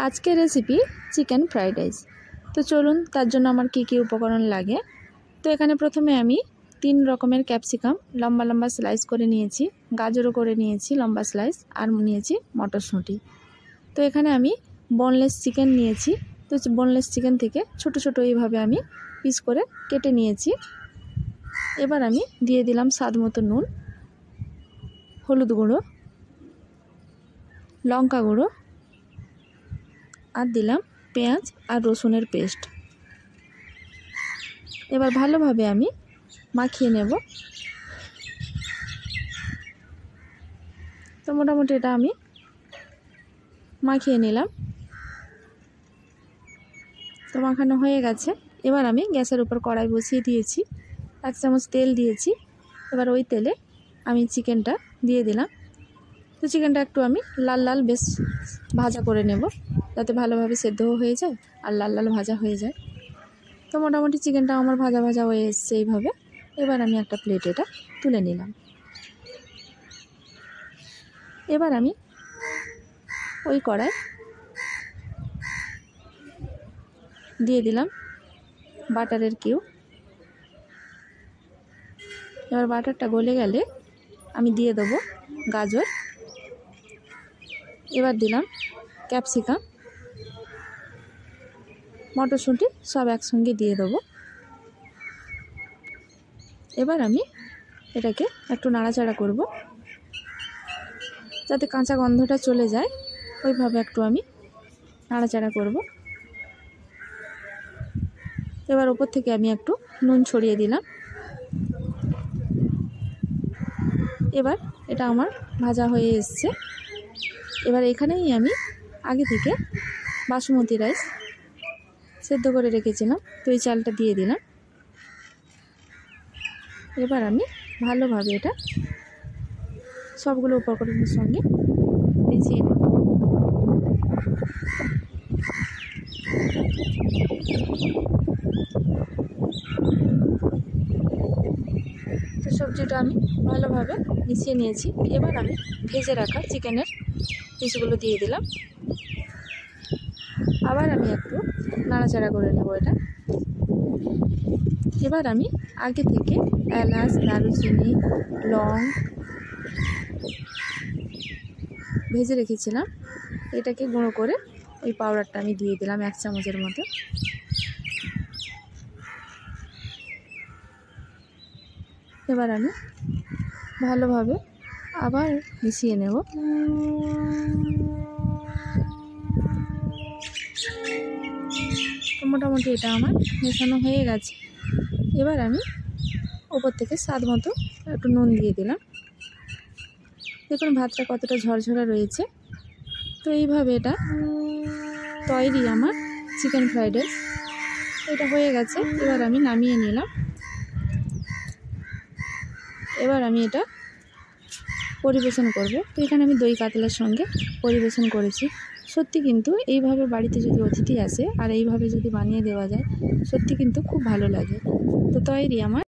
আজকের recipe chicken fried rice. তো চলুন তার জন্য আমার কী কী উপকরণ লাগে। তো এখানে প্রথমে আমি 3 রকমের ক্যাপসিকাম লম্বা লম্বা স্লাইস করে নিয়েছি, গাজরও করে নিয়েছি লম্বা স্লাইস, আর নিয়েছি মটরশুঁটি। তো এখানে আমি বোনলেস চিকেন নিয়েছি। তো বোনলেস চিকেন থেকে ছোট ছোট এইভাবে আমি পিস করে কেটে নিয়েছি। এবার আমি দিয়ে দিলাম স্বাদ মতো নুন, হলুদ গুঁড়ো, লঙ্কা গুঁড়ো, আর দিলাম পেঁয়াজ আর রসুনের পেস্ট। এবার ভালোভাবে আমি মাখিয়ে নেব। তো মোটামুটি এটা আমি মাখিয়ে নিলাম। তো মাখানো হয়ে গেছে। এবার আমি গ্যাসের উপর কড়াই বসিয়ে দিয়েছি, 1 চামচ তেল দিয়েছি। এবার ওই তেলে আমি চিকেনটা দিয়ে দিলাম। তো চিকেনটা একটু আমি লাল লাল বেশ ভাজা করে নেব, যাতে ভালোভাবে সেদ্ধও হয়ে যায় আর লাল লাল ভাজা হয়ে যায়। তো মোটামুটি চিকেনটা আমার ভাজা ভাজা হয়ে এসছে এইভাবে। এবার আমি একটা প্লেটে এটা তুলে নিলাম। এবার আমি ওই কড়াই দিয়ে দিলাম বাটারের কিউব। এবার বাটারটা গলে গেলে আমি দিয়ে দেবো গাজর, এবার দিলাম ক্যাপসিকাম, মটরশুঁটি সব একসঙ্গে দিয়ে দেবো। এবার আমি এটাকে একটু নাড়াচাড়া করব, যাতে কাঁচা গন্ধটা চলে যায়। ওইভাবে একটু আমি নাড়াচাড়া করব। এবার ওপর থেকে আমি একটু নুন ছড়িয়ে দিলাম। এবার এটা আমার ভাজা হয়ে এসছে। এবার এখানেই আমি আগে থেকে বাসমতি রাইস সেদ্ধ করে রেখেছিলাম, তো এই চালটা দিয়ে দিলাম। এবার আমি ভালোভাবে এটা সবগুলো উপকরণের সঙ্গে মিশিয়ে নেব। তো সবজিটা আমি ভালোভাবে মিশিয়ে নিয়েছি। এবার আমি ভেজে রাখা চিকেনের পিসগুলো দিয়ে দিলাম। আবার আমি একটু নাড়াচাড়া করে নেব এটা। এবার আমি আগে থেকে এলাচ, দারুচিনি, লং ভেজে রেখেছিলাম, এটাকে গুঁড়ো করে ওই পাউডারটা আমি দিয়ে দিলাম 1 চামচের মতো। এবার আমি ভালোভাবে আবার মিশিয়ে নেব। মোটামুটি এটা আমার মেশানো হয়ে গেছে। এবার আমি ওপর থেকে স্বাদ মতো একটু নুন দিয়ে দিলাম। দেখুন ভাতটা কতটা ঝরঝরা রয়েছে। তো এইভাবে এটা তৈরি আমার চিকেন ফ্রাইড রাইস। এটা হয়ে গেছে। এবার আমি নামিয়ে নিলাম। এবার আমি এটা পরিবেশন করব। তো এখানে আমি দই কাতলার সঙ্গে পরিবেশন করেছি। সত্যি কিন্তু এইভাবে বাড়িতে যদি অতিথি আসে আর এইভাবে যদি বানিয়ে দেওয়া যায়, সত্যি কিন্তু খুব ভালো লাগে। তো তৈরি আমার